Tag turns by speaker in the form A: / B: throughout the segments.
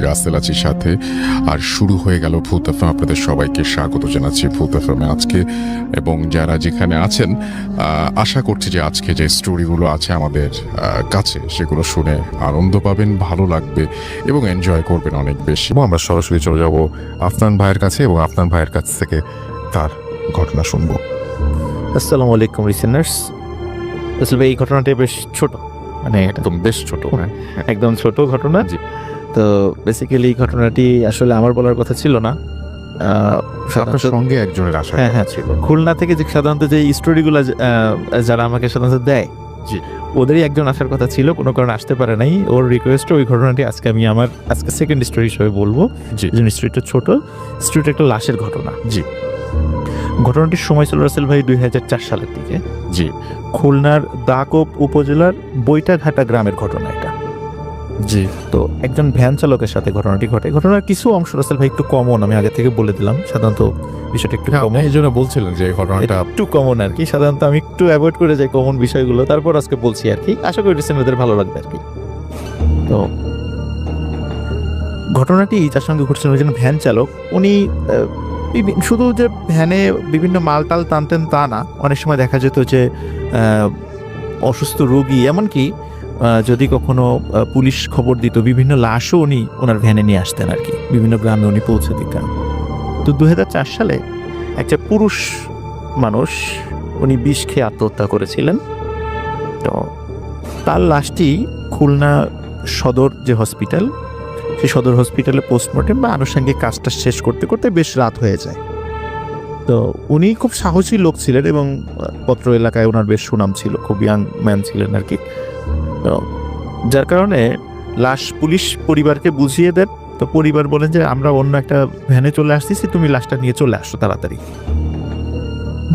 A: রাসেল আছি সাথে। আর শুরু হয়ে গেল ভূত এফএম। আপনাদের সবাইকে স্বাগত জানাচ্ছি ভূত এফএমে আজকে, এবং যারা যেখানে আছেন আশা করছি যে আজকে যে স্টোরিগুলো আছে আমাদের কাছে সেগুলো শুনে আনন্দ পাবেন, ভালো লাগবে এবং এনজয় করবেন অনেক বেশি। আমরা সরাসরি চলে যাব আফনান ভাইয়ের কাছে এবং আফনান ভাইয়ের কাছ থেকে তার ঘটনা শুনবো।
B: আসসালামু আলাইকুম লিসেনার্স। আসলে এই ঘটনাটা বেশ ছোট, মানে একদম বেশ ছোট, একদম ছোট ঘটনা। তো বেসিক্যালি এই ঘটনাটি আসলে আমার বলার কথা ছিল না,
A: আপনার সঙ্গে একজনের আশা।
B: হ্যাঁ ছিল খুলনা থেকে, যে সাধারণত যে স্টোরিগুলো যারা আমাকে সাধারণত দেয়, ওদেরই একজন আসার কথা ছিল, কোনো কারণে আসতে পারে নাই। ওর রিকোয়েস্টে ওই ঘটনাটি আজকে আমি আমার সেকেন্ড স্টোরি হিসেবে বলবো। স্টোরিটা ছোট, স্টোরিটা একটা লাশের ঘটনা। ঘটনাটির সময় ছিল রাসেল ভাই 2004 সালের দিকে। খুলনার দাকোপ উপজেলার বৈটাঘাটা গ্রামের ঘটনা এটা। তো একজন ভ্যান চালকের সাথে ঘটনাটি ঘটে। ঘটনার কিছু অংশ রাসেল ভাই একটু কমন, আমি আগে থেকে বলে দিলাম। সাধারণত বিষয়টা একটু কমন, এই জন্য বলছিলেন যে ঘটনাটা একটু কমন আর কি। সাধারণত আমি একটু অ্যাভয়েড করে যাই কমন বিষয়গুলো, তারপর আজকে বলছি আর কি। আশা করি লিসেনারদের ভালো লাগবে আর কি। তো ঘটনাটি যার সঙ্গে ঘটছিল একজন ভ্যান চালক। উনি শুধু যে ভ্যানে বিভিন্ন মালটাল টানতেন তা না, অনেক সময় দেখা যেত যে অসুস্থ রোগী, এমনকি যদি কখনো পুলিশ খবর দিত, বিভিন্ন লাশও উনি ওনার ভ্যানে নিয়ে আসতেন আর কি, বিভিন্ন গ্রামে উনি পৌঁছে দিতেন। তো 2004 সালে একটা পুরুষ মানুষ, উনি বিষ খেয়ে আত্মহত্যা করেছিলেন। তো তার লাশটি খুলনা সদর যে হসপিটাল, সেই সদর হসপিটালে পোস্টমর্টেম বা আনুষঙ্গিক কাজটা শেষ করতে করতে বেশ রাত হয়ে যায়। তো উনি খুব সাহসী লোক ছিলেন এবং পত্র এলাকায় ওনার বেশ সুনাম ছিল, খুব ইয়াং ম্যান ছিলেন আর কি। তো যার কারণে লাশ পুলিশ পরিবারকে বুঝিয়ে দেন। তো পরিবার বলেন যে আমরা অন্য একটা ভ্যানে চলে আসতেছি, তুমি লাশটা নিয়ে চলে আসো তাড়াতাড়ি।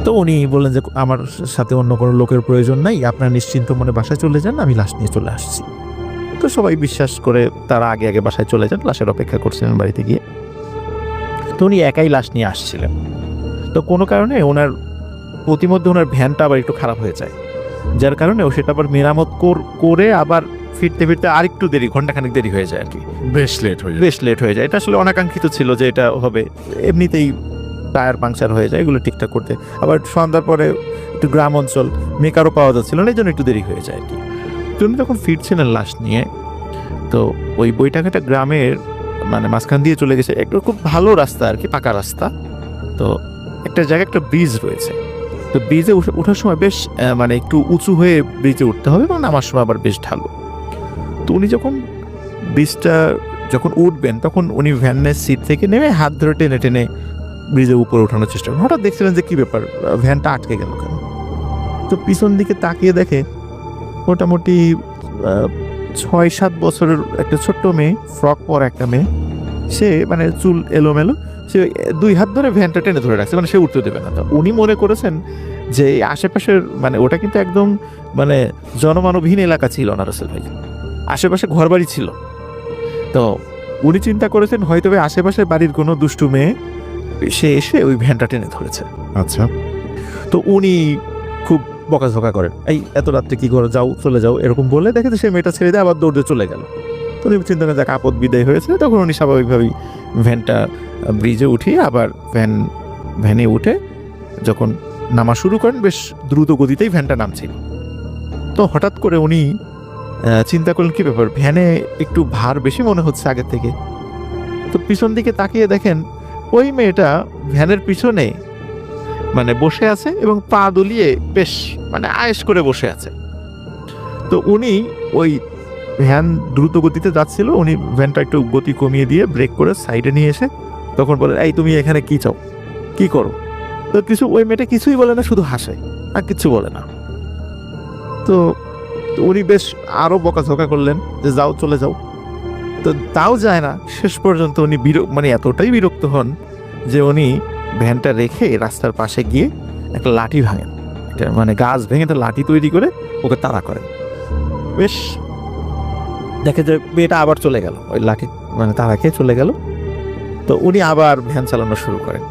B: তো উনি বললেন যে আমার সাথে অন্য কোনো লোকের প্রয়োজন নাই, আপনারা নিশ্চিন্ত মনে বাসায় চলে যান, আমি লাশ নিয়ে চলে আসছি। তো সবাই বিশ্বাস করে তারা আগে আগে বাসায় চলে যান, লাশের অপেক্ষা করছিলেন বাড়িতে গিয়ে। তো উনি একাই লাশ নিয়ে আসছিলেন। তো কোনো কারণে ওনার প্রতিমধ্যে ওনার ভ্যানটা আবার একটু খারাপ হয়ে যায়, যার কারণে ও সেটা আবার মেরামত করে আবার ফিরতে ফিরতে আরেকটু দেরি, ঘন্টাখানেক দেরি হয়ে যায় আর কি। বেশ লেট হয়ে যায়। এটা আসলে অনাকাঙ্ক্ষিত ছিল যে এটা হবে, এমনিতেই টায়ার পাংচার হয়ে যায়, এগুলো ঠিকঠাক করতে। আবার সন্ধ্যার পরে একটু গ্রাম অঞ্চল, মেকারও পাওয়া যাচ্ছিল না, এই জন্য একটু দেরি হয়ে যায় আর কি। উনি যখন ফিরছিলেন লাশ নিয়ে, তো ওই বৈটাঘাটা গ্রামের মানে মাঝখান দিয়ে চলে গেছে, একটু খুব ভালো রাস্তা আর কি, পাকা রাস্তা। তো একটা জায়গায় একটা ব্রিজ রয়েছে। তো ব্রিজে ওঠার সময় বেশ মানে একটু উঁচু হয়ে ব্রিজে উঠতে হবে এবং নামার সময় আবার বেশ ঢালু। তো উনি যখন ব্রিজটা যখন উঠবেন, তখন উনি ভ্যানের সিট থেকে নেমে হাত ধরে টেনে টেনে ব্রিজের উপরে ওঠানোর চেষ্টা করেন। হঠাৎ দেখছিলেন যে কি ব্যাপার, ভ্যানটা আটকে গেল কেন। তো পিছন দিকে তাকিয়ে দেখে মোটামুটি 6-7 বছরের একটা ছোট্ট মেয়ে, ফ্রক পরা একটা মেয়ে, সে মানে চুল এলোমেলো, সে 2 হাত ধরে ভ্যানটা টেনে ধরে রাখছে, মানে সে উঠতে দেবে না। তো উনি মনে করেছেন যে আশেপাশের মানে ওটা কিন্তু একদম মানে জনমানবহীন এলাকা ছিল না রাসেল ভাই, আশেপাশে ঘরবাড়ি ছিল। তো উনি চিন্তা করেছেন হয়তো আশেপাশের বাড়ির কোনো দুষ্টু মেয়ে সে এসে ওই ভ্যানটা টেনে ধরেছে।
A: আচ্ছা।
B: তো উনি খুব বকাঝকা করেন, এই এত রাত্রে কি করে, যাও চলে যাও, এরকম বলে দেখে সে মেয়েটা ছেড়ে দিয়ে আবার দৌড়ে চলে গেল। তো উনি চিন্তা করেন যাক আপদ বিদায় হয়েছে। তখন উনি স্বাভাবিকভাবেই ভ্যানটা ব্রিজে উঠিয়ে আবার ভ্যানে উঠে যখন নামা শুরু করেন, বেশ দ্রুত গতিতেই ভ্যানটা নামছিল। তো হঠাৎ করে উনি চিন্তা করলেন কি ব্যাপার, ভ্যানে একটু ভার বেশি মনে হচ্ছে আগের থেকে। তো পিছন দিকে তাকিয়ে দেখেন ওই মেয়েটা ভ্যানের পিছনে মানে বসে আছে এবং পা দুলিয়ে বেশ মানে আয়েশ করে বসে আছে। তো উনি ওই ভ্যান দ্রুত গতিতে যাচ্ছিল, উনি ভ্যানটা একটু গতি কমিয়ে দিয়ে ব্রেক করে সাইডে নিয়ে এসে তখন বলে, এই তুমি এখানে কি চাও, কি করো? তো ওই মেয়েটা কিছুই বলে না, শুধু হাসে আর কিছু বলে না। তো উনি বেশ আরো বকাঝকা করলেন যে যাও চলে যাও। তো তাও যায় না। শেষ পর্যন্ত উনি মানে এতটাই বিরক্ত হন যে উনি ভ্যানটা রেখে রাস্তার পাশে গিয়ে একটা লাঠি ভাঙেন, একটা মানে গাছ ভেঙে একটা লাঠি তৈরি করে ওকে তাড়া করেন। বেশ দেখে যে মেয়েটা আবার চলে গেল, ওই লাঠি মানে তাড়া খেয়ে চলে গেল। তো উনি আবার ভ্যান চালানো শুরু করেন।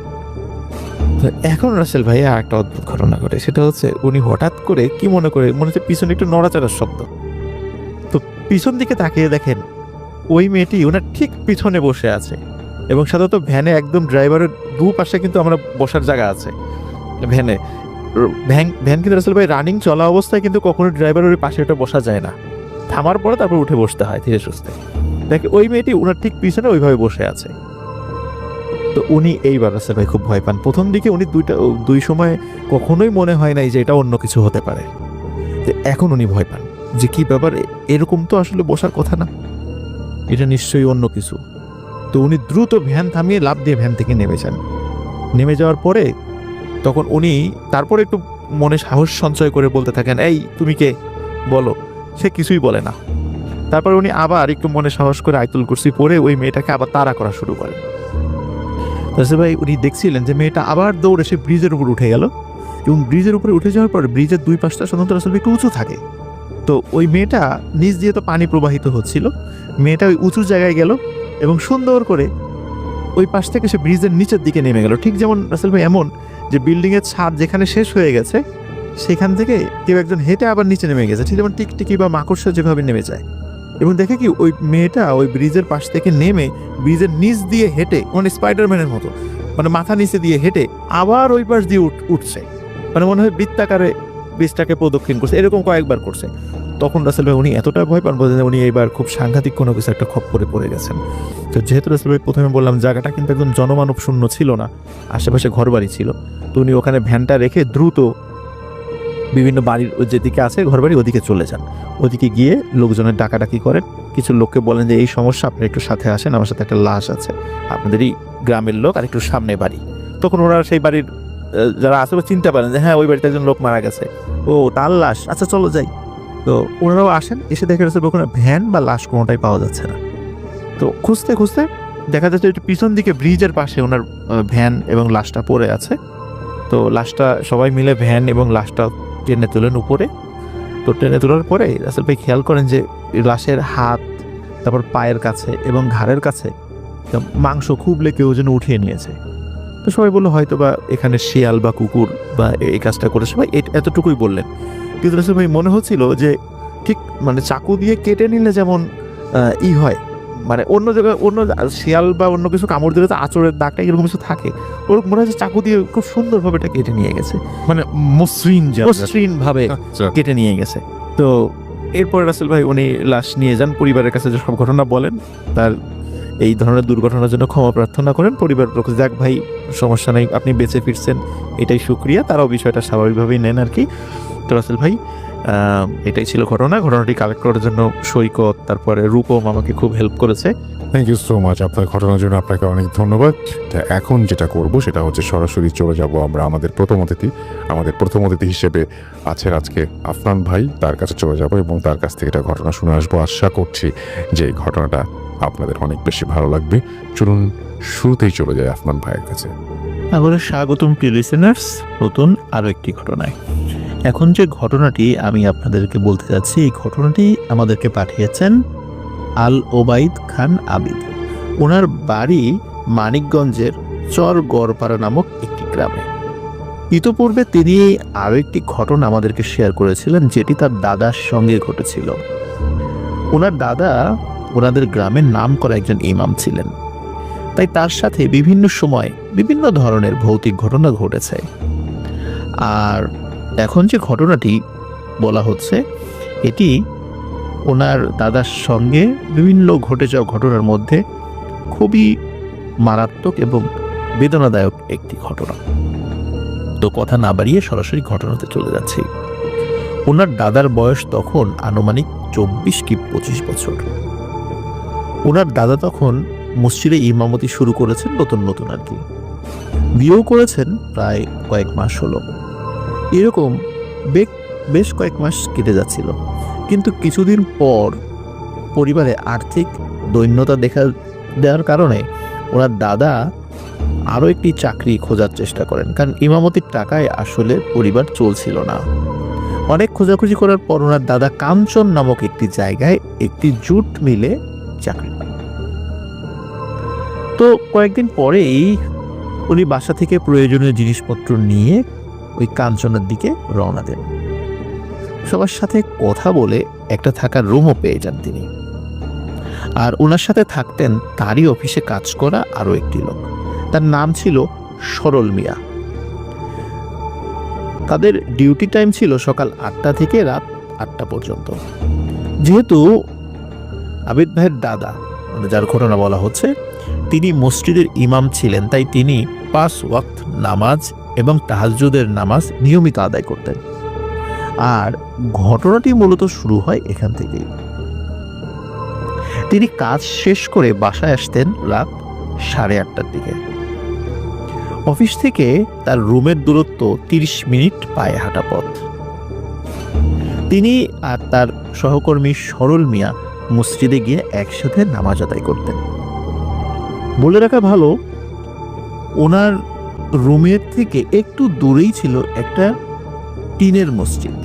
B: তো এখন রাসেল ভাইয়া একটা অদ্ভুত ঘটনা ঘটে, সেটা হচ্ছে উনি হঠাৎ করে কি মনে হচ্ছে পিছনে একটু নড়াচড়ার শব্দ। তো পিছন দিকে তাকিয়ে দেখেন ওই মেয়েটি ওনার ঠিক পিছনে বসে আছে, এবং সাধারণত ভ্যানে একদম ড্রাইভারের দুপাশে কিন্তু আমরা বসার জায়গা আছে ভ্যানে। ভ্যান কিন্তু রাসেল ভাই রানিং চলা অবস্থায় কিন্তু কখনো ড্রাইভারের ওই পাশে ওটা বসা যায় না, থামার পরে তারপর উঠে বসতে হয় ধীরে সুস্থে। দেখে ওই মেয়েটি ওনার ঠিক পিছনে ওইভাবে বসে আছে। তো উনি এইবার রাসেল ভাই খুব ভয় পান। প্রথম দিকে উনি দুই সময় কখনোই মনে হয় নাই যে এটা অন্য কিছু হতে পারে, এখন উনি ভয় পান যে কি ব্যাপার, এরকম তো আসলে বসার কথা না, এটা নিশ্চয়ই অন্য কিছু। তো উনি দ্রুত ভ্যান থামিয়ে লাফ দিয়ে ভ্যান থেকে নেমে যান। নেমে যাওয়ার পরে তখন উনি তারপরে একটু মনে সাহস সঞ্চয় করে বলতে থাকেন, এই তুমি কে, বলো। সে কিছুই বলে না। তারপর উনি আবার একটু মনে সাহস করে আয়াতুল কুরসি পড়ে ওই মেয়েটাকে আবার তাড়া করা শুরু করেন। রাসেল ভাই উনি দেখছিলেন যে মেয়েটা আবার দৌড়ে সে ব্রিজের উপর উঠে গেল, এবং ব্রিজের উপরে উঠে যাওয়ার পর ব্রিজের দুই পাশটা সাধারণত রাসেল ভাই একটু উঁচু থাকে। তো ওই মেয়েটা নিচ দিয়ে তো পানি প্রবাহিত হচ্ছিল, মেয়েটা ওই উঁচু জায়গায় গেল এবং সুন্দর করে ওই পাশ থেকে সে ব্রিজের নিচের দিকে নেমে গেল। ঠিক যেমন রাসেল ভাই এমন যে বিল্ডিংয়ের ছাদ যেখানে শেষ হয়ে গেছে সেখান থেকে কেউ একজন হেঁটে আবার নিচে নেমে গেছে, ঠিক যেমন টিকটিকি বা মাকড়সা যেভাবে নেমে যায়। এবং দেখে কি ওই মেয়েটা ওই ব্রিজের পাশ থেকে নেমে ব্রিজের নিচ দিয়ে হেঁটে, মানে স্পাইডারম্যানের মতো, মানে মাথা নিচে দিয়ে হেঁটে আবার ওই পাশ দিয়ে উঠছে, মানে মনে হয় বৃত্তাকারে ব্রিজটাকে প্রদক্ষিণ করছে, এরকম কয়েকবার করছে। তখন রাসেল ভাই উনি এতটা ভয় পান বলছেন উনি এইবার খুব সাংঘাতিক কোনো কিছু একটা খপ্পরে পড়ে গেছেন। তো যেহেতু রাসেল ভাই প্রথমে বললাম জায়গাটা কিন্তু একদম জনমানব শূন্য ছিল না, আশেপাশে ঘরবাড়ি ছিল, তো উনি ওখানে ভ্যানটা রেখে দ্রুত বিভিন্ন বাড়ির যেদিকে আছে ঘরবাড়ি ওদিকে চলে যান। ওদিকে গিয়ে লোকজনের ডাকাডাকি করেন, কিছু লোককে বলেন যে এই সমস্যা, আপনি একটু সাথে আসেন, আমার সাথে একটা লাশ আছে, আপনাদেরই গ্রামের লোক আর একটু সামনে বাড়ি। তখন ওরা সেই বাড়ির যারা আছে চিনতে পারেন যে হ্যাঁ ওই বাড়িতে একজন লোক মারা গেছে, ও তার লাশ, আচ্ছা চলো যাই। তো ওনারাও আসেন, এসে দেখে রাসেল ওখানে ভ্যান বা লাশ কোনোটাই পাওয়া যাচ্ছে না। তো খুঁজতে খুঁজতে দেখা যাচ্ছে একটু পিছন দিকে ব্রিজের পাশে ওনার ভ্যান এবং লাশটা পড়ে আছে। তো লাশটা সবাই মিলে ভ্যান এবং লাশটা টেনে তোলেন উপরে। তো টেনে তোলার পরে রাসেল ভাই খেয়াল করেন যে লাশের হাত, তারপর পায়ের কাছে এবং ঘাড়ের কাছে মাংস খুবলে কেউ যেন উঠিয়ে নিয়েছে। তো সবাই বললো হয়তো বা এখানে শিয়াল বা কুকুর বা এই কাজটা করে, সবাই এতটুকুই বললেন। কিন্তু রাসেল ভাই মনে হচ্ছিল যে ঠিক মানে চাকু দিয়ে কেটে নিলে যেমন হয়, মানে অন্য জায়গায় অন্য শিয়াল বা অন্য কিছু কামড় দিলে তো আঁচড়ের দাগটা এরকম কিছু থাকে, ওর মনে হচ্ছে চাকু দিয়ে খুব সুন্দরভাবে এটা কেটে নিয়ে গেছে,
A: মানে মসৃণ
B: ভাবে কেটে নিয়ে গেছে। তো এরপরে রাসেল ভাই উনি লাশ নিয়ে যান, পরিবারের কাছে যে সব ঘটনা বলেন, তার এই ধরনের দুর্ঘটনার জন্য ক্ষমা প্রার্থনা করেন। পরিবার লোক যাক ভাই সমস্যা নেই, আপনি বেঁচে ফিরছেন, এটাই শুক্রিয়া, তারাও বিষয়টা স্বাভাবিকভাবেই নেন আর কি। তো রাসেল ভাই এটাই ছিল ঘটনাটি কালেক্ট করার জন্য সৈকত তারপরে রূপম আমাকে খুব হেল্প করেছে।
A: থ্যাংক ইউ সো মাচ আপনার ঘটনার জন্য, আপনাকে অনেক ধন্যবাদ। এখন যেটা করব সেটা হচ্ছে সরাসরি চলে যাব আমরা আমাদের প্রথম অতিথি হিসেবে আছেন আজকে আফনান ভাই, তার কাছে চলে যাব এবং তার কাছ থেকে এটা ঘটনা শুনে আসবো। আশা করছি যে এই ঘটনাটা আপনাদের অনেক বেশি ভালো লাগবে। চলুন শুরুতেই চলে যায় আফনান ভাইয়ের কাছে।
C: তাহলে স্বাগতম প্রিয় লিসেনার্স নতুন আরও একটি ঘটনায়। এখন যে ঘটনাটি আমি আপনাদেরকে বলতে যাচ্ছি, এই ঘটনাটি আমাদেরকে পাঠিয়েছেন আল ওবাইদ খান আবিদ। ওনার বাড়ি মানিকগঞ্জের চর গড়পাড়া নামক একটি গ্রামে। ইতোপূর্বে তিনি আরও একটি ঘটনা আমাদেরকে শেয়ার করেছিলেন, যেটি তার দাদার সঙ্গে ঘটেছিল। ওনার দাদা ওনাদের গ্রামের নাম করা একজন ইমাম ছিলেন, তাই তার সাথে বিভিন্ন সময় বিভিন্ন ধরনের ভৌতিক ঘটনা ঘটেছে। আর এখন যে ঘটনাটি বলা হচ্ছে এটি ওনার দাদার সঙ্গে বিভিন্ন ঘটে যাওয়া ঘটনার মধ্যে খুবই মারাত্মক এবং বেদনাদায়ক একটি ঘটনা। তো কথা না বাড়িয়ে সরাসরি ঘটনাতে চলে যাচ্ছি। ওনার দাদার বয়স তখন আনুমানিক 24 কি 25 বছর। ওনার দাদা তখন মসজিদে ইমামতি শুরু করেছেন নতুন আর কি, বিয়েও করেছেন প্রায় কয়েক মাস হলো। এরকম বেশ কয়েক মাস কেটে যাচ্ছিল, কিন্তু কিছুদিন পর পরিবারে আর্থিক দৈন্যতা দেখা দেওয়ার কারণে ওনার দাদা আরও একটি চাকরি খোঁজার চেষ্টা করেন, কারণ ইমামতির টাকায় আসলে পরিবার চলছিল না। অনেক খোঁজাখুঁজি করার পর ওনার দাদা কাঞ্চন নামক একটি জায়গায় একটি জুট মিলে চাকরি পান। তো কয়েকদিন পরেই উনি বাসা থেকে প্রয়োজনীয় জিনিসপত্র নিয়ে ওই কাঞ্চনের দিকে রওনা দেন। সবার সাথে কথা বলে একটা থাকার রুমও পেয়ে যান তিনি। আর ওনার সাথে থাকতেন তারই অফিসে কাজ করা আরও একটি লোক, তার নাম ছিল সরল মিয়া। তাদের ডিউটি টাইম ছিল সকাল 8টা থেকে রাত 8টা পর্যন্ত। যেহেতু আবিদ ভাইয়ের দাদা, মানে যার ঘটনা বলা হচ্ছে, তিনি মসজিদের ইমাম ছিলেন, তাই তিনি 5 ওয়াক্ত নামাজ এবং তাহাজ্জুদের নামাজ নিয়মিত আদায় করতেন। আর ঘটনাটি মূলত শুরু হয় এখান থেকেই। তিনি কাজ শেষ করে বাসায় আসতেন রাত 8:30টার দিকে। অফিস থেকে তার রুমের দূরত্ব 30 মিনিট পায়ে হাঁটা পথ। তিনি আর তার সহকর্মী সরল মিয়া মসজিদে গিয়ে একসাথে নামাজ আদায় করতেন। বলে রাখা ভালো, ওনার রুমের থেকে একটু দূরেই ছিল একটা টিনের মসজিদ।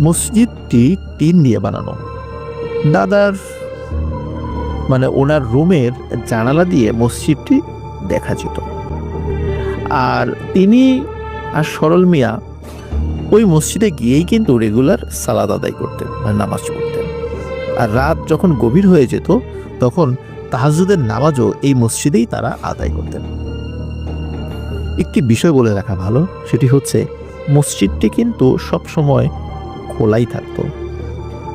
C: মসজিদটি টিন দিয়ে বানানো। দাদার মানে ওনার রুমের জানালা দিয়ে মসজিদটি দেখা যেত। আর তিনি আর সরল মিয়া ওই মসজিদে গিয়েই কিন্তু রেগুলার সালাত আদায় করতেন, মানে নামাজ পড়তেন। আর রাত যখন গভীর হয়ে যেত তখন তাহাজ্জুদের নামাজও এই মসজিদেই তারা আদায় করতেন। একটি বিষয় বলে রাখা ভালো, সেটি হচ্ছে মসজিদটি কিন্তু সব সময় খোলাই থাকতো,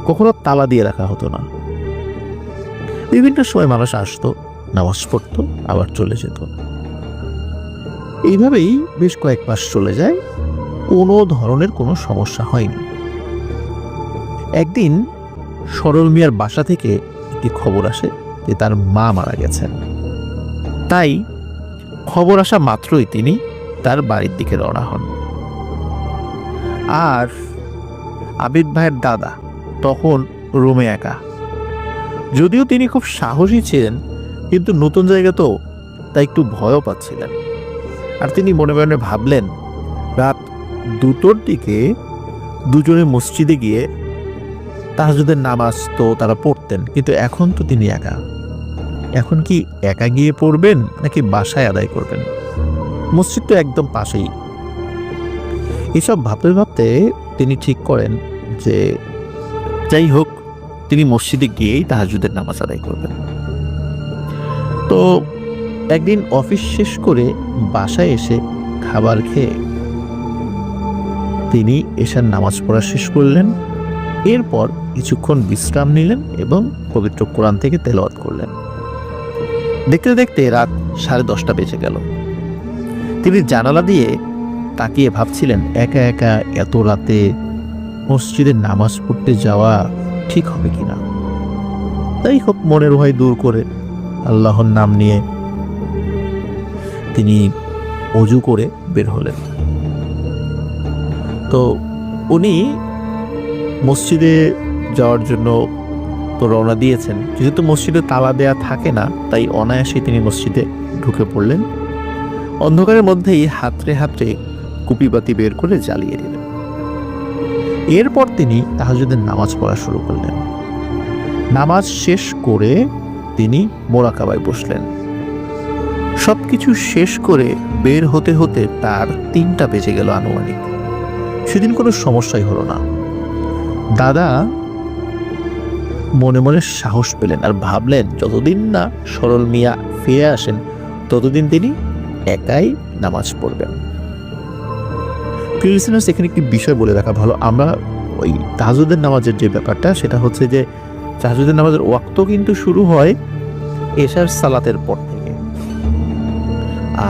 C: কখনো তালা দিয়ে রাখা হতো না। বিভিন্ন সময় মানুষ আসতো, নামাজ পড়তো, আবার চলে যেত। এইভাবেই বেশ কয়েক মাস চলে যায়, কোনো ধরনের কোনো সমস্যা হয়নি। একদিন সরল মিয়ার বাসা থেকে একটি খবর আসে যে তার মা মারা গেছেন। তাই খবর আসা মাত্রই তিনি তার বাড়ির দিকে রওনা হন। আর আবিদ ভাইয়ের দাদা তখন রুমে একা। যদিও তিনি খুব সাহসী ছিলেন, কিন্তু নতুন জায়গা তো, তাই একটু ভয়ও পাচ্ছিলেন। আর তিনি মনে মনে ভাবলেন, রাত 2টোর দিকে দুজনে মসজিদে গিয়ে তাহাজ্জুদের নামাজ তো তারা পড়তেন, কিন্তু এখন তো তিনি একা। এখন কি একা গিয়ে পড়বেন নাকি বাসায় আদায় করবেন? মসজিদ তো একদম পাশেই। এসব ভাবতে ভাবতে তিনি ঠিক করেন যে যাই হোক, তিনি মসজিদে গিয়েই তাহাজ্জুদের নামাজ আদায় করবেন। তো একদিন অফিস শেষ করে বাসায় এসে খাবার খেয়ে তিনি এশার নামাজ পড়া শেষ করলেন। এরপর কিছুক্ষণ বিশ্রাম নিলেন এবং পবিত্র কোরআন থেকে তেলাওয়াত করলেন। দেখতে দেখতে রাত 10:30 বেজে গেল। তিনি জানালা দিয়ে তাকিয়ে ভাবছিলেন, একা একা এত রাতে মসজিদে নামাজ পড়তে যাওয়া ঠিক হবে কিনা। তাই হোক, মনের ভয় দূর করে আল্লাহর নাম নিয়ে তিনি ওযু করে বের হলেন। তো উনি মসজিদে যাওয়ার জন্য তো রওনা দিয়েছেন। যেহেতু মসজিদে তালা দেয়া থাকে না, তাই অনায়াসে তিনি মসজিদে ঢুকে পড়লেন। অন্ধকারের মধ্যেই হাতড়ে হাতড়ে কুপিবাতি বের করে জ্বালিয়ে দিলেন। এরপর তিনি তাহাজ্জুদের নামাজ পড়া শুরু করলেন। নামাজ শেষ করে তিনি মোরাকাবায় বসলেন। সবকিছু শেষ করে বের হতে হতে তার 3টা বেজে গেল আনুমানিক। সেদিন কোনো সমস্যাই হলো না। দাদা মনে মনে সাহস পেলেন আর ভাবলেন, যতদিন না সরল মিয়া ফিরে আসেন ততদিন তিনি একাই নামাজ পড়বেন। প্রিয় লিসেনার্স, এখানে একটি বিষয় বলে রাখা ভালো। আমরা ওই তাহাজ্জুদের নামাজের যে ব্যাপারটা, সেটা হচ্ছে যে তাহাজ্জুদের নামাজের ওয়াক্ত কিন্তু শুরু হয় এশার সালাতের পর থেকে।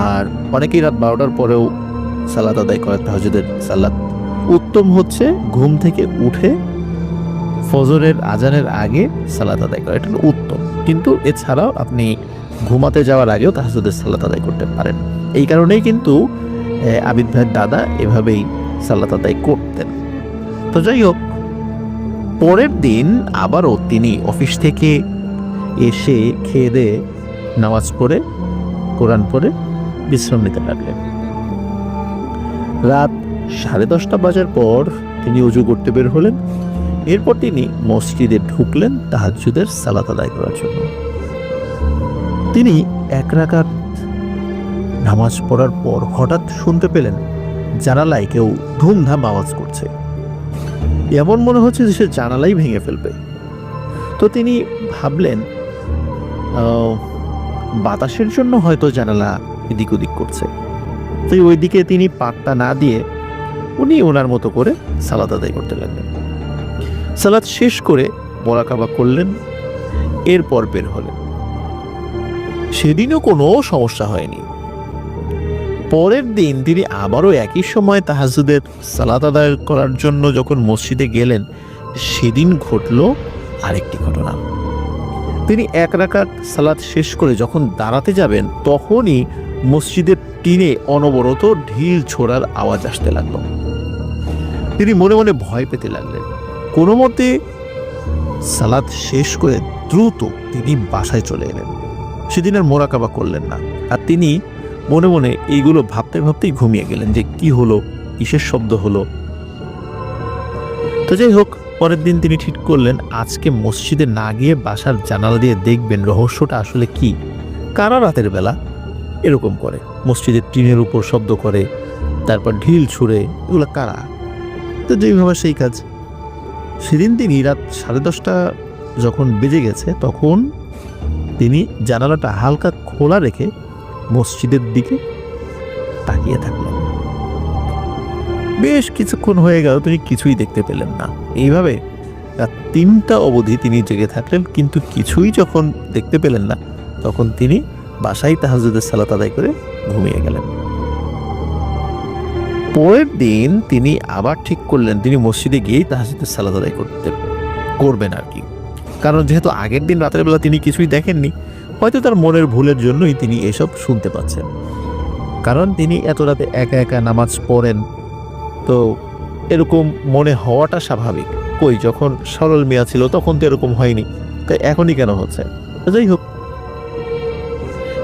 C: আর অনেকেই রাত 12টার পরেও সালাত আদায় করে তাহাজ্জুদের সালাত। উত্তম হচ্ছে ঘুম থেকে উঠে ফজরের আজানের আগে সালাত আদায় করা, এটা উত্তম। কিন্তু এছাড়াও আপনি ঘুমাতে যাওয়ার আগেও তাহাজ্জুদের সালাত আদায় করতে পারেন। এই কারণেই কিন্তু আবিদ ভাইয়ের দাদা এভাবেই সালাত আদায় করতেন। তো যাই হোক, পরের দিন আবারও তিনি অফিস থেকে এসে খেয়ে দিয়ে নামাজ পড়ে কোরআন পড়ে বিশ্রাম নিতে লাগলেন। রাত 10:30 বাজার পর তিনি ওযু করতে বের হলেন। এরপর তিনি মসজিদে ঢুকলেন তাহাজ্জুদের সালাত আদায় করার জন্য। তিনি 1 রাকাত নামাজ পড়ার পর হঠাৎ শুনতে পেলেন জানালায় কেউ ধুমধাম আওয়াজ করছে। এমন মনে হচ্ছে যে সে জানালাই ভেঙে ফেলবে। তো তিনি ভাবলেন বাতাসের জন্য হয়তো জানালা এদিক ওদিক করছে। তো ওইদিকে তিনি পাত্তা না দিয়ে উনি ওনার মতো করে সালাত আদায় করতে লাগলেন। সালাত শেষ করে মোরাকাবা করলেন, এরপর বের হলেন। সেদিনও কোনো সমস্যা হয়নি। পরের দিন তিনি আবারও একই সময় তাহাজ্জুদের সালাত আদায় করার জন্য যখন মসজিদে গেলেন, সেদিন ঘটল আরেকটি ঘটনা। তিনি এক রাকাত সালাত শেষ করে যখন দাঁড়াতে যাবেন, তখনই মসজিদের টিনে অনবরত ঢিল ছোড়ার আওয়াজ আসতে লাগলো। তিনি মনে মনে ভয় পেতে লাগলেন। কোনো মতে সালাত শেষ করে দ্রুত তিনি বাসায় চলে এলেন। সেদিন আর মোরাকাবা করলেন না, আর তিনি মনে মনে এইগুলো ভাবতে ভাবতেই ঘুমিয়ে গেলেন যে কি হলো, কিসের শব্দ হলো। তো যাই হোক, পরের দিন তিনি ঠিক করলেন আজকে মসজিদে না গিয়ে বাসার জানালা দিয়ে দেখবেন রহস্যটা আসলে কি, কারা রাতের বেলা এরকম করে, মসজিদের টিনের উপর শব্দ করে, তারপর ঢিল ছুঁড়ে, এগুলো কারা। তো যেইভাবে সেই কাজ। সেদিন তিনি রাত 10:30 যখন বেজে গেছে, তখন তিনি জানালাটা হালকা খোলা রেখে মসজিদের দিকে তাকিয়ে থাকলেন। বেশ কিছুক্ষণ হয়ে গেল, তিনি কিছুই দেখতে পেলেন না। এইভাবে রাত 3টা অবধি তিনি জেগে থাকলেন, কিন্তু কিছুই যখন দেখতে পেলেন না, তখন তিনি বাসায় তাহাজ্জুদের সালাত আদায় করে ঘুমিয়ে গেলেন। পরের দিন তিনি আবার ঠিক করলেন তিনি মসজিদে গিয়েই তাহাজ্জুদের সালাত আদায় করবেন আর কি। কারণ যেহেতু আগের দিন রাতের বেলা তিনি কিছুই দেখেননি, হয়তো তার মনের ভুলের জন্যই তিনি এসব শুনতে পাচ্ছেন। কারণ তিনি এত রাতে একা একা নামাজ পড়েন, তো এরকম মনে হওয়াটা স্বাভাবিক। কই, যখন সরল মিয়া ছিল তখন তো এরকম হয়নি, তাই এখনই কেন হচ্ছে। যাই হোক,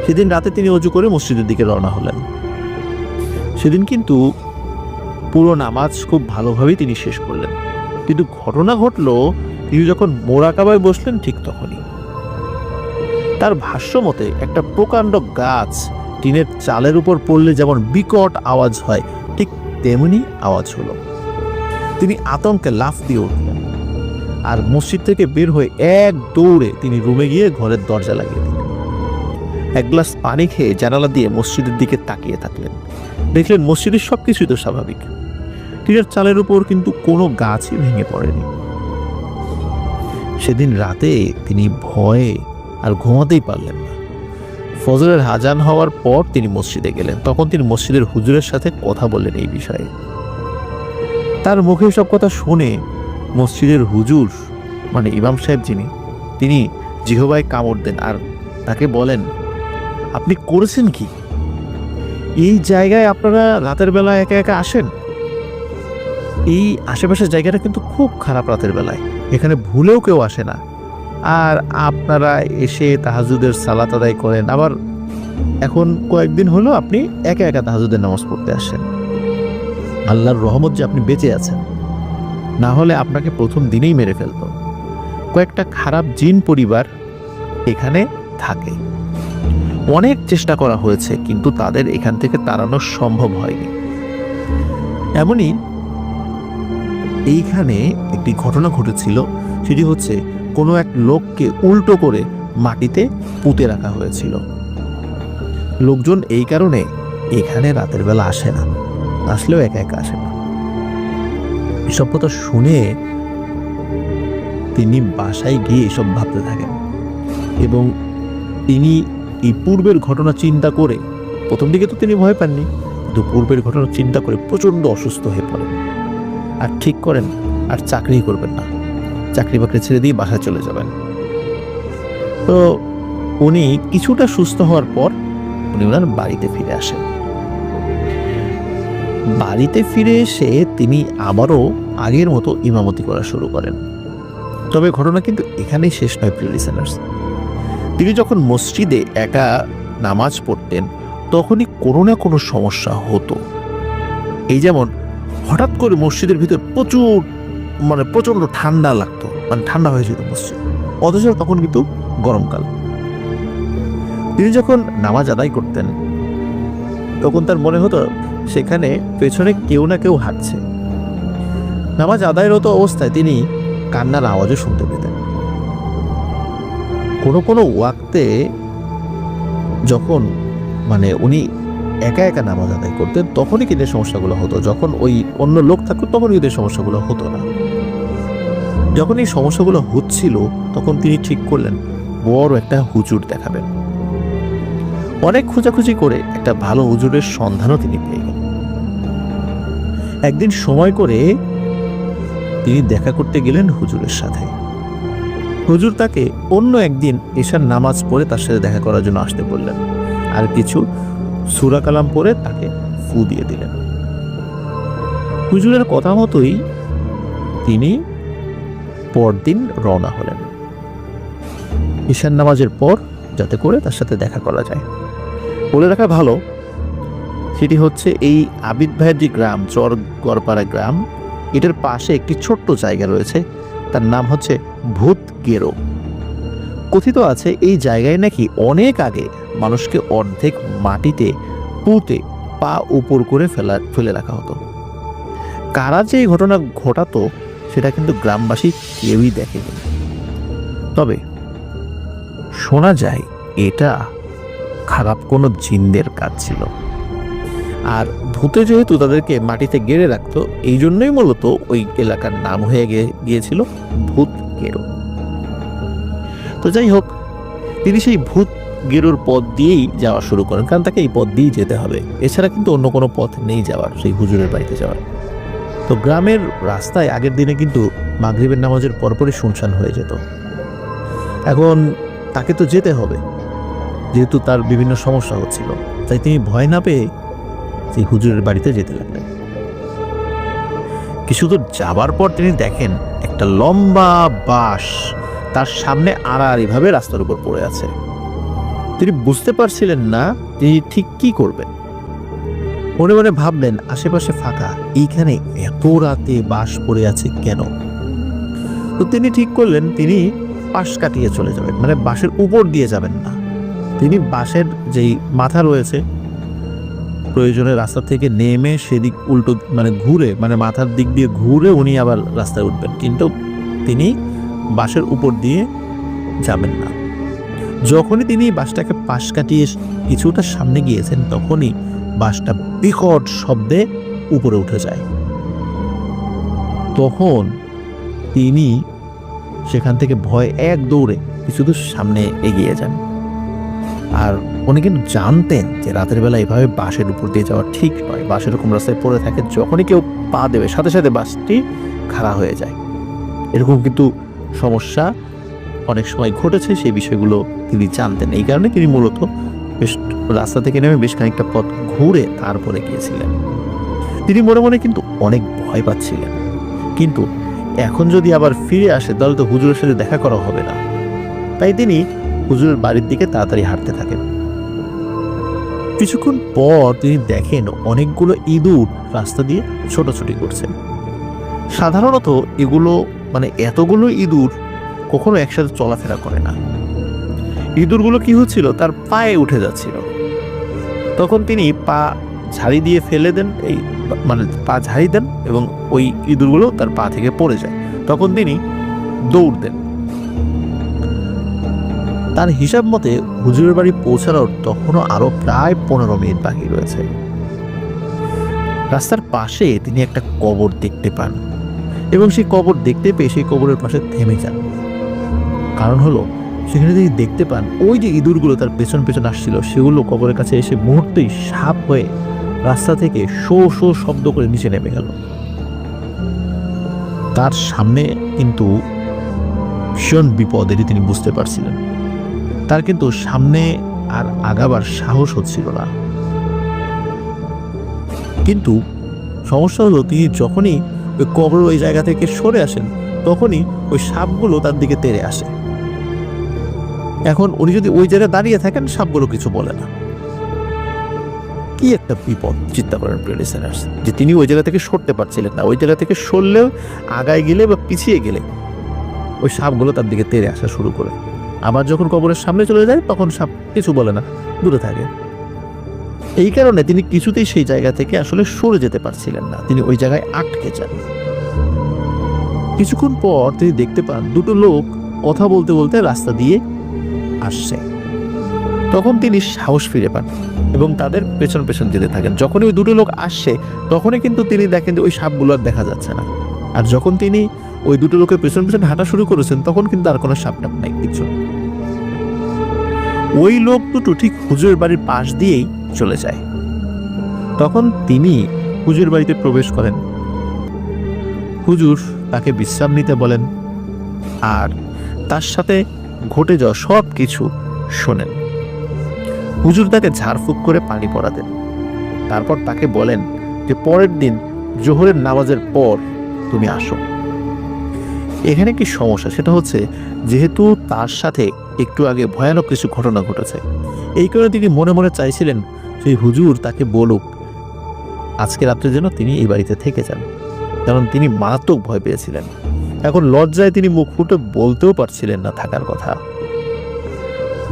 C: সেদিন রাতে তিনি অজু করে মসজিদের দিকে রওনা হলেন। সেদিন কিন্তু পুরো নামাজ খুব ভালোভাবেই তিনি শেষ করলেন, কিন্তু ঘটনা ঘটলো তিনি যখন মোরাকাবায় বসলেন ঠিক তখনই। তার ভাষ্য মতে একটা প্রকাণ্ড গাছ টিনের চালের উপর পড়লে যেমন বিকট আওয়াজ হয়, ঠিক তেমনি আওয়াজ হলো। তিনি আতঙ্কে লাফ দিয়ে উঠলেন, আর মসজিদ থেকে বের হয়ে এক দৌড়ে তিনি রুমে গিয়ে ঘরের দরজা লাগিয়ে দিলেন। এক গ্লাস পানি খেয়ে জানালা দিয়ে মসজিদের দিকে তাকিয়ে থাকলেন। দেখলেন মসজিদের সবকিছুই তো স্বাভাবিক, টিনের চালের উপর কিন্তু কোনো গাছই ভেঙে পড়েনি। সেদিন রাতে তিনি ভয়ে আর ঘুমাতেই পারলেন না। ফজরের আযান হওয়ার পর তিনি মসজিদে গেলেন। তখন তিনি মসজিদের হুজুরের সাথে কথা বললেন এই বিষয়ে। তার মুখে সব কথা শুনে মসজিদের হুজুর, মানে ইমাম সাহেব যিনি, তিনি জিহবায় কামড় দেন আর তাকে বলেন, আপনি করেছেন কি? এই জায়গায় আপনারা রাতের বেলা একা একা আসেন? এই আশেপাশের জায়গাটা কিন্তু খুব খারাপ রাতের বেলায়, এখানে ভুলেও কেউ আসে না, আর আপনারা এসে তাহাজ্জুদের সালাত আদায় করেন। আবার এখন কয়েকদিন হলো আপনি একা একা তাহাজ্জুদের নামাজ পড়তে আসেন। আল্লাহর রহমত যে আপনি বেঁচে আছেন, না হলে আপনাকে প্রথম দিনেই মেরে ফেলত। কয়েকটা খারাপ জিন পরিবার এখানে থাকে, অনেক চেষ্টা করা হয়েছে, কিন্তু তাদের এখান থেকে তাড়ানো সম্ভব হয়নি। এমনই এইখানে একটি ঘটনা ঘটেছিল, সেটি হচ্ছে কোনো এক লোককে উল্টো করে মাটিতে পুঁতে রাখা হয়েছিল। লোকজন এই কারণে এখানে রাতের বেলা আসে না, আসলেও একা একা আসে না। এসব কথা শুনে তিনি বাসায় গিয়ে এসব ভাবতে থাকেন, এবং তিনি এই পূর্বের ঘটনা চিন্তা করে, প্রথম দিকে তো তিনি ভয় পাননি, কিন্তু পূর্বের ঘটনা চিন্তা করে প্রচণ্ড অসুস্থ হয়ে পড়েন, আর ঠিক করেন আর চাকরি করবেন না, চাকরি বাকরি ছেড়ে দিয়ে বাসায় চলে যাবেন। তো উনি কিছুটা সুস্থ হওয়ার পর উনি ওনার বাড়িতে ফিরে আসেন। বাড়িতে ফিরে এসে তিনি আবারও আগের মতো ইমামতি করা শুরু করেন। তবে ঘটনা কিন্তু এখানেই শেষ নয়, প্রিয় লিসেনার্স। তিনি যখন মসজিদে একা নামাজ পড়তেন, তখনই কোনো না কোনো সমস্যা হতো। এই যেমন হঠাৎ করে মসজিদের ভিতর প্রচণ্ড ঠান্ডা লাগতো, মানে ঠান্ডা হয়ে যেত মসজিদ, অথচ তখন কিন্তু গরমকাল। তিনি যখন নামাজ আদায় করতেন, তখন তার মনে হতো সেখানে পেছনে কেউ না কেউ হাঁটছে। নামাজ আদায়রত অবস্থায় তিনি কান্নার আওয়াজও শুনতে পেতেন। কোনো কোনো ওয়াক্তে যখন মানে উনি একা একা নামাজ আদায় করতেন তখনই কিন্তু এই সমস্যাগুলো হতো, যখন ওই অন্য লোক থাকতো তখন কিন্তু এই সমস্যাগুলো হতো না। যখন এই সমস্যাগুলো হচ্ছিল তখন তিনি ঠিক করলেন বড় একটা হুজুর দেখাবেন। অনেক খোঁজাখুঁজি করে একটা ভালো হুজুরের সন্ধানও তিনি পেয়ে গেলেন। একদিন সময় করে তিনি দেখা করতে গেলেন হুজুরের সাথে। হুজুর তাকে অন্য একদিন এশার নামাজ পড়ে তার সাথে দেখা করার জন্য আসতে বললেন, আর কিছু সূরা কালাম পড়ে তাকে ফু দিয়ে দিলেন। হুজুরের কথা মতোই তিনি পরদিন রওনা হলেন ঈশান নামাজের পর, যাতে করে তার সাথে দেখা করা যায়। বলে রাখা ভালো, সেটি হচ্ছে এই আবিদ ভাইয়ের যে গ্রাম, চর গড়পাড়া গ্রাম, এটার পাশে একটি ছোট্ট জায়গা রয়েছে, তার নাম হচ্ছে ভূত গেরো। কথিত আছে এই জায়গায় নাকি অনেক আগে মানুষকে অর্ধেক মাটিতে পুঁতে পা উপর করে ফেলে রাখা হতো। কারা যে এই ঘটনা ঘটাতো সেটা কিন্তু গ্রামবাসী কেউই দেখেনি। তবে শোনা যায় এটা খারাপ কোনো জিনদের কাজ ছিল, আর ভূতে যেহেতু তাদেরকে মাটিতে গেড়ে রাখতো, এই জন্যই মূলত ওই এলাকার নাম হয়ে গিয়েছিল ভূত গেরো। তো যাই হোক, তিনি সেই ভূত গেরোর পথ দিয়েই যাওয়া শুরু করেন, কারণ তাকে এই পথ দিয়েই যেতে হবে, এছাড়া কিন্তু অন্য কোনো পথ নেই যাওয়ার, সেই হুজুরের বাড়িতে যাওয়ার। তো গ্রামের রাস্তায় আগের দিনে কিন্তু মাগরিবের নামাজের পরপরই শুনশান হয়ে যেত। এখন তাকে তো যেতে হবে, যেহেতু তার বিভিন্ন সমস্যা হচ্ছিল, তাই তিনি ভয় না পেয়ে সেই হুজুরের বাড়িতে যেতে লাগলেন। কিছু দূর যাবার পর তিনি দেখেন একটা লম্বা বাঁশ তার সামনে আড়াআড়িভাবে রাস্তার উপর পড়ে আছে। তিনি বুঝতে পারছিলেন না তিনি ঠিক কি করবেন। মনে মনে ভাবলেন আশেপাশে ফাঁকা, এইখানে এত রাতে বাঁশ পড়ে আছে কেন? তো তিনি ঠিক করলেন তিনি পাশ কাটিয়ে চলে যাবেন, মানে বাঁশের উপর দিয়ে যাবেন না। তিনি বাঁশের যেই মাথা রয়েছে, প্রয়োজনে রাস্তা থেকে নেমে সেদিক উল্টো মানে ঘুরে, মানে মাথার দিক দিয়ে ঘুরে উনি আবার রাস্তায় উঠবেন, কিন্তু তিনি বাঁশের উপর দিয়ে যাবেন না। যখনই তিনি বাঁশটাকে পাশ কাটিয়ে কিছুটা সামনে গিয়েছেন, তখনই বাঁশটা বিকট শব্দে উপরে উঠে যায়। তখন তিনি সেখান থেকে ভয় এক দৌড়ে কিছু দূর সামনে এগিয়ে যান। আর উনি কিন্তু জানতেন যে রাতের বেলা এভাবে বাঁশের উপর দিয়ে যাওয়া ঠিক নয়, বাঁশ এরকম রাস্তায় পড়ে থাকে, যখনই কেউ পা দেবে সাথে সাথে বাঁশটি খাড়া হয়ে যায়। এরকম কিন্তু সমস্যা অনেক সময় ঘটেছে, সেই বিষয়গুলো তিনি জানতেন। এই কারণে তিনি মূলত বেশ রাস্তা থেকে নেমে বেশ খানিকটা পথ ঘুরে তারপরে গিয়েছিলেন। তিনি মনে মনে কিন্তু অনেক ভয় পাচ্ছিলেন, কিন্তু এখন যদি আবার ফিরে আসে তাহলে তো হুজুরের সাথে দেখা করা হবে না। তাই তিনি হুজুরের বাড়ির দিকে তাড়াতাড়ি হাঁটতে থাকেন। কিছুক্ষণ পর তিনি দেখেন অনেকগুলো ইঁদুর রাস্তা দিয়ে ছোটাছুটি করছে। সাধারণত এগুলো মানে এতগুলো ইঁদুর কখনো একসাথে চলাফেরা করে না। ইঁদুরগুলো কি হচ্ছিল, তার পায়ে উঠে যাচ্ছিল। তখন তিনি পা ঝাড়ি দিয়ে ফেলে দেন, এই মানে পা ঝাড়ি দেন এবং ওই ইঁদুরগুলো তার পা থেকে পড়ে যায়। তখন তিনি দৌড় দেন। তার হিসাব মতে হুজুরের বাড়ি পৌঁছানোর তখনও আরো প্রায় 15 মিনিট বাকি রয়েছে। রাস্তার পাশে তিনি একটা কবর দেখতে পান এবং সেই কবর দেখতে পেয়ে সেই কবরের পাশে থেমে যান। কারণ হলো সেখানে তিনি দেখতে পান ওই যে ইঁদুরগুলো তার পেছন পেছন আসছিল, সেগুলো কবরের কাছে এসে মুহূর্তেই সাপ হয়ে রাস্তা থেকে শো শো শব্দ করে নিচে নেমে গেল। তার সামনে কিন্তু ভীষণ বিপদ, এটি তিনি বুঝতে পারছিলেন। তার কিন্তু সামনে আর আগাবার সাহস হচ্ছিল না। কিন্তু সমস্যা হলো তিনি যখনই ওই কবর ওই জায়গা থেকে সরে আসেন, তখনই ওই সাপগুলো তার দিকে তেড়ে আসে। এখন উনি যদি ওই জায়গায় দাঁড়িয়ে থাকেন, সাপগুলো কিছু বলে না। কি একটা বিপদ চিন্তা করেন প্রিয় লিসেনার্স, যে তিনি ওই জায়গা থেকে সরতে পারছিলেন না। ওই জায়গা থেকে সরলেও আগায় গেলে বা পিছিয়ে গেলে ওই সাপগুলো তার দিকে তেড়ে আসা শুরু করে। আবার যখন কবরের সামনে চলে যায় তখন সাপ কিছু বলে না, দূরে থাকে। এই কারণে তিনি কিছুতেই সেই জায়গা থেকে আসলে সরে যেতে পারছিলেন না, তিনি ওই জায়গায় আটকে যান। কিছুক্ষণ পর তিনি দেখতে পান দুটো লোক কথা বলতে বলতে রাস্তা দিয়ে
B: আসছে। তখন তিনি সাহস ফিরে পান এবং তাদের পেছন পেছন যেতে থাকেন। যখনই ওই দুটো লোক আসছে তখনই কিন্তু তিনি দেখেন যে ওই সাপগুলো আর দেখা যাচ্ছে না। আর যখন তিনি ওই দুটো লোকের পেছন পেছন হাঁটা শুরু করেছেন তখন কিন্তু আর কোনো সাপ টাপ নাই, কিছু। ওই লোক দুটো ঠিক হুজুরের বাড়ির পাশ দিয়েই চলে যায়। তখন তিনি হুজুর বাড়িতে প্রবেশ করেন। হুজুর তাকে বিশ্রাম নিতে বলেন আর তার সাথে ঘটে যাওয়া সব কিছু শোনেন। হুজুর তাকে ঝাড়ফুঁক করে পানি পড়া দেন। তারপর তাকে বলেন যে পরের দিন জোহরের নামাজের পর তুমি আসো। এখানে কি সমস্যা, সেটা হচ্ছে যেহেতু তার সাথে একটু আগে ভয়ানক কিছু ঘটনা ঘটেছে, এই কারণে তিনি মনে মনে চাইছিলেন সেই হুজুর তাকে বলুক আজকে রাত্রে যেন তিনি এই বাড়িতে থেকে যান, কারণ তিনি মারাত্মক ভয় পেয়েছিলেন। এখন লজ্জায় তিনি মুখ ফুটে বলতেও পারছিলেন না থাকার কথা।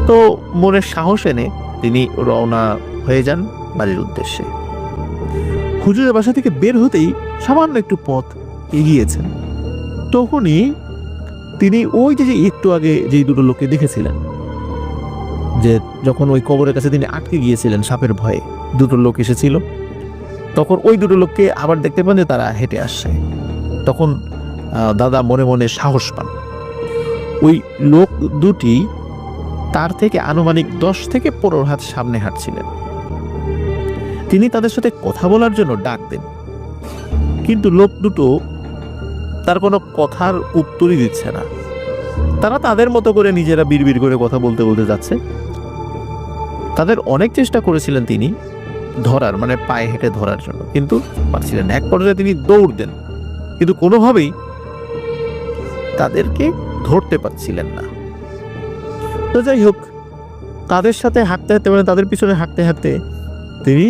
B: তো মনের সাহস এনে তিনি রওনা হয়ে যান বাড়ির উদ্দেশ্যে। হুজুরের বাসা থেকে বের হতেই সামান্য একটু পথ এগিয়েছেন, তখনই তিনি ওই যে একটু আগে যেই দুটো লোককে দেখেছিলেন, যে যখন ওই কবরের কাছে তিনি আটকে গিয়েছিলেন সাপের ভয়ে, দুটো লোক এসেছিল, তখন ওই দুটো লোককে আবার দেখতে পান যে তারা হেঁটে আসছে। তখন দাদা মনে মনে সাহস পান। ওই লোক দুটি তার থেকে আনুমানিক 10 থেকে 15 হাত সামনে হাঁটছিলেন। তিনি তাদের সাথে কথা বলার জন্য ডাক দেন, কিন্তু লোক দুটো তার কোনো কথার উত্তরই দিচ্ছে না। তারা তাদের মতো করে নিজেরা বিড়বিড় করে কথা বলতে বলতে যাচ্ছে। তাদের অনেক চেষ্টা করেছিলেন তিনি ধরার, মানে পায়ে হেঁটে ধরার জন্য, কিন্তু পারছিলেন না। এক পর্যায়ে তিনি দৌড় দেন, কিন্তু কোনোভাবেই তাদেরকে ধরতে পারছিলেন না। তো যাই হোক, তাদের সাথে হাঁটতে হাঁটতে, মানে তাদের পিছনে হাঁটতে হাঁটতে তিনি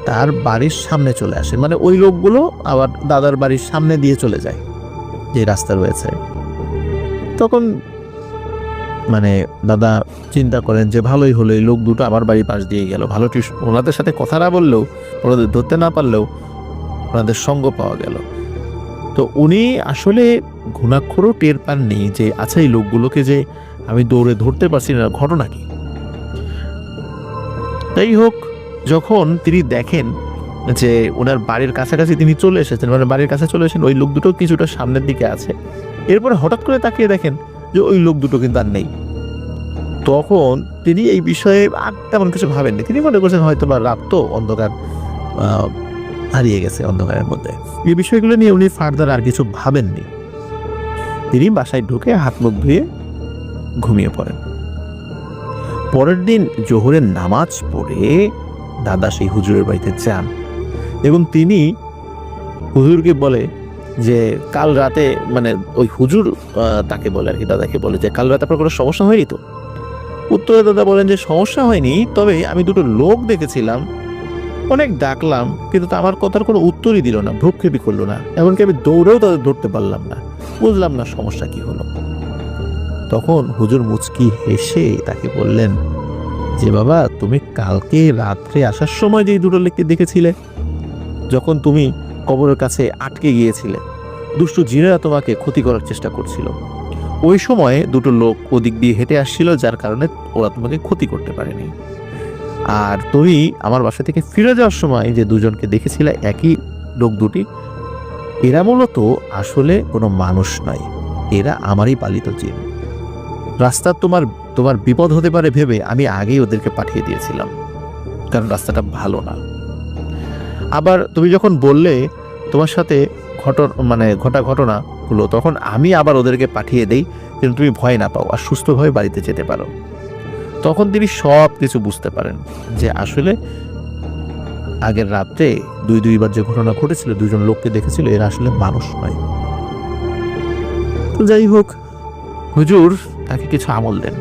B: তার বাড়ির সামনে চলে আসেন। মানে ওই লোকগুলো আবার দাদার বাড়ির সামনে দিয়ে চলে যায় যে রাস্তা রয়েছে। তখন মানে দাদা চিন্তা করেন যে ভালোই হলো, এই লোক দুটো আমার বাড়ির পাশ দিয়ে গেল, ভালো ওনাদের সাথে কথা না বললেও, ওনাদের ধরতে না পারলেও ওনাদের সঙ্গ পাওয়া গেল। তো উনি আসলে ঘুণাক্ষরও টের পাননি যে আচ্ছা এই লোকগুলোকে যে আমি দৌড়ে ধরতে পারছি না, ঘটনা কি। তাই হোক, যখন তিনি দেখেন যে ওনার বাড়ির কাছাকাছি তিনি চলে এসেছেন, মানে বাড়ির কাছে চলে এসেছেন, ওই লোক দুটো কিছুটা সামনের দিকে আছে। এরপরে হঠাৎ করে তাকিয়ে দেখেন যে ওই লোক দুটো কিন্তু আর নেই। তখন তিনি এই বিষয়ে আর তেমন কিছু ভাবেননি। তিনি মনে করছেন হয়তো বা রাত তো, অন্ধকার হারিয়ে গেছে অন্ধকারের মধ্যে। এই বিষয়গুলো নিয়ে উনি ফার্দার আর কিছু ভাবেননি। তিনি বাসায় ঢুকে হাত মুখ ধুয়ে ঘুমিয়ে পড়েন। পরের দিন জোহরের নামাজ পড়ে দাদা সেই হুজুরের বাড়িতে যান এবং তিনি হুজুরকে বলে যে কাল রাতে, মানে ওই হুজুর তাকে বলে আর কি, দাদাকে বলে যে কাল রাতে আপনার কোনো সমস্যা হয়নি তো? উত্তরে দাদা বলেন যে সমস্যা হয়নি, তবে আমি দুটো লোক দেখেছিলাম, অনেক ডাকলাম কিন্তু আমার কথার কোনো উত্তরই দিল না, ভ্রুক্ষেপই করলো না, এমনকি আমি দৌড়েও তাদের ধরতে পারলাম না, বুঝলাম না সমস্যা কি হলো। তখন হুজুর মুচকি হেসে তাকে বললেন যে বাবা, তুমি কালকে রাত্রে আসার সময় যে দুটো লোককে দেখেছিলে, যখন তুমি কবরের কাছে আটকে গিয়েছিলে, দুষ্টু জিনেরা তোমাকে ক্ষতি করার চেষ্টা করছিল, ওই সময়ে দুটো লোক ওদিক দিয়ে হেঁটে আসছিল, যার কারণে ওরা তোমাকে ক্ষতি করতে পারেনি। আর তুমি আমার বাসা থেকে ফিরে যাওয়ার সময় যে দুজনকে দেখেছিলে, একই লোক দুটি, এরা মূলত আসলে কোনো মানুষ নয়, এরা আমারই পালিত জিন। রাস্তা তোমার বিপদ হতে পারে ভেবে আমি আগেই ওদেরকে পাঠিয়ে দিয়েছিলাম, কারণ রাস্তাটা ভালো না। আবার তুমি যখন বললে তোমার সাথে ঘটা ঘটনা হলো, তখন আমি আবার ওদেরকে পাঠিয়ে দেই যেন তুমি ভয় না পাও আর সুস্থভাবে বাড়িতে যেতে পারো। তখন তিনি সব কিছু বুঝতে পারেন যে আসলে আগের রাত্রে দুইবার যে ঘটনা ঘটেছিল, দুজন লোককে দেখেছিল, এরা আসলে মানুষ নয়। তো যাই হোক, হুজুর তাকে কিছু আমল দেন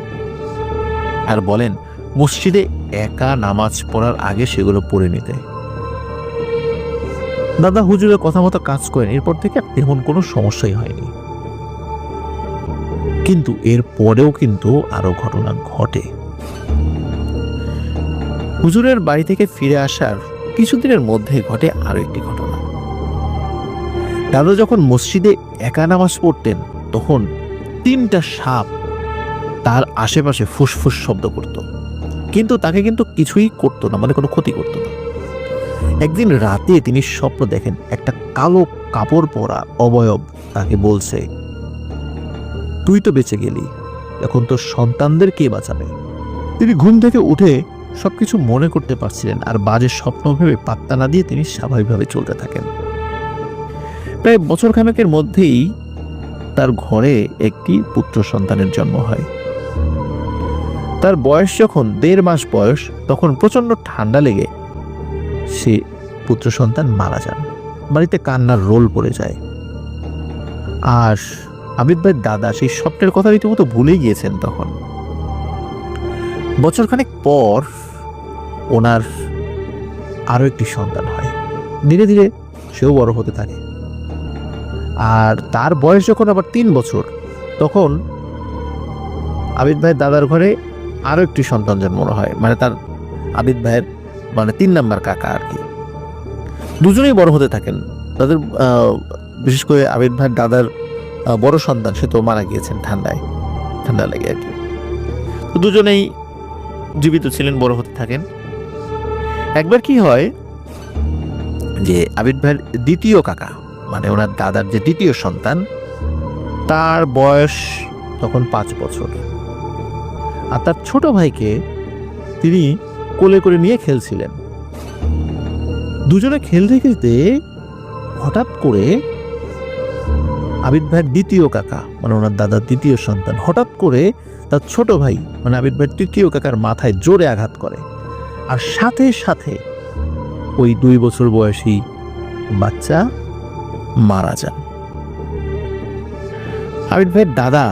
B: আর বলেন মসজিদে একা নামাজ পড়ার আগে সেগুলো পড়ে নিতে। দাদা হুজুরের কথা মতো কাজ করেন, এরপর থেকে তেমন কোনো সমস্যাই হয়নি। কিন্তু এর পরেও কিন্তু আরো ঘটনা ঘটে। হুজুরের বাড়ি থেকে ফিরে আসার কিছুদিনের মধ্যে ঘটে আরো একটি ঘটনা। দাদা যখন মসজিদে একা নামাজ পড়তেন, তখন 3টা সাপ তার আশেপাশে ফুসফুস শব্দ করত, কিন্তু তাকে কিন্তু কিছুই করতো না, মানে কোনো ক্ষতি করতো না। একদিন রাতে তিনি স্বপ্ন দেখেন একটা কালো কাপড় পরা অবয়ব তাকে বলছে, তুই তো বেঁচে গেলি, এখন তোর সন্তানদের কে বাঁচাবে? তিনি ঘুম থেকে উঠে সবকিছু মনে করতে পারছিলেন, আর বাজে স্বপ্ন ভেবে পাত্তা না দিয়ে তিনি স্বাভাবিকভাবে চলতে থাকেন। প্রায় বছরখানেকের মধ্যেই তার ঘরে একটি পুত্র সন্তানের জন্ম হয়। তার বয়স যখন 1.5 মাস বয়স, তখন প্রচন্ড ঠান্ডা লেগে সে পুত্র সন্তান মারা যান। বাড়িতে কান্নার রোল পড়ে যায়। আর আবিদ ভাইয়ের দাদা সেই স্বপ্নের কথা রীতিমতো ভুলে গিয়েছেন। তখন বছরখানেক পর ওনার আরো একটি সন্তান হয়। ধীরে ধীরে সেও বড় হতে থাকে। আর তার বয়স যখন আবার 3 বছর, তখন আবিদ ভাইয়ের দাদার ঘরে আরো একটি সন্তান জন্ম হয়, মানে তার আবিদ ভাইয়ের মানে 3 নাম্বার কাকা আর কি। দুজনেই বড় হতে থাকেন। তাদের বিশেষ করে আবিদ ভাইয়ের দাদার বড় সন্তান, সে তো মারা গিয়েছেন ঠান্ডা লেগে আর কি। তো দুজনেই জীবিত ছিলেন, বড় হতে থাকেন। একবার কি হয় যে আবিদ ভাইয়ের দ্বিতীয় কাকা, মানে ওনার দাদার যে দ্বিতীয় সন্তান, তার বয়স তখন 5 বছর। আর তার ছোট ভাইকে তিনি কোলে করে নিয়ে খেলছিলেন। দুজনে খেলতে খেলতে হঠাৎ করে আবিদ ভাইয়ের দ্বিতীয় কাকা, মানে ওনার দাদার দ্বিতীয় সন্তান, হঠাৎ করে তার ছোট ভাই মানে আবিদ ভাইয়ের তৃতীয় কাকার মাথায় জোরে আঘাত করে। আর সাথে সাথে ওই 2 বছর বয়সী বাচ্চা মারা যান। আবিদ ভাইয়ের দাদা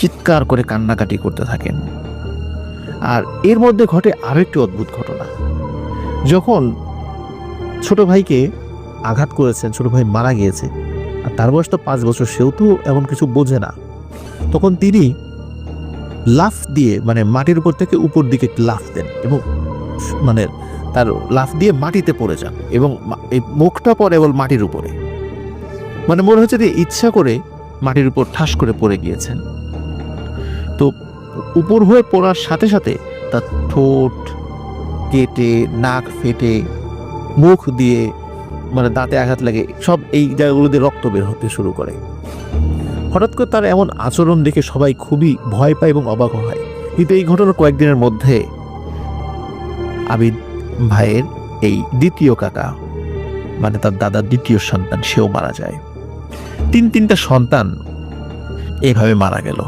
B: চিৎকার করে কান্নাকাটি করতে থাকেন। আর এর মধ্যে ঘটে আরো একটি অদ্ভুত ঘটনা। যখন ছোট ভাইকে আঘাত করেছেন, ছোট ভাই মারা গিয়েছে, আর তার বয়স তো 5 বছর, সেও তো এমন কিছু বোঝে না, তখন তিনি লাফ দিয়ে, মানে মাটির উপর থেকে উপর দিকে লাফ দেন এবং মানে তার লাফ দিয়ে মাটিতে পড়ে যান, এবং এই মুখটা পড়ে বল মাটির উপরে, মানে মনে হচ্ছে যে ইচ্ছা করে মাটির উপর ঠাস করে পড়ে গিয়েছেন। তো উপর হয়ে পড়ার সাথে সাথে তার ঠোঁট কেটে, নাক ফেটে, মুখ দিয়ে মানে দাঁতে আঘাত লাগে, সব এই জায়গাগুলো দিয়ে রক্ত বের হতে শুরু করে। হঠাৎ করে তার এমন আচরণ দেখে সবাই খুবই ভয় পায় এবং অবাক হয়। কিন্তু এই ঘটনার কয়েকদিনের মধ্যে আবিদ ভাইয়ের এই দ্বিতীয় কাকা, মানে তার দাদার দ্বিতীয় সন্তান, সেও মারা যায়। 3টা সন্তান এভাবে মারা গেল।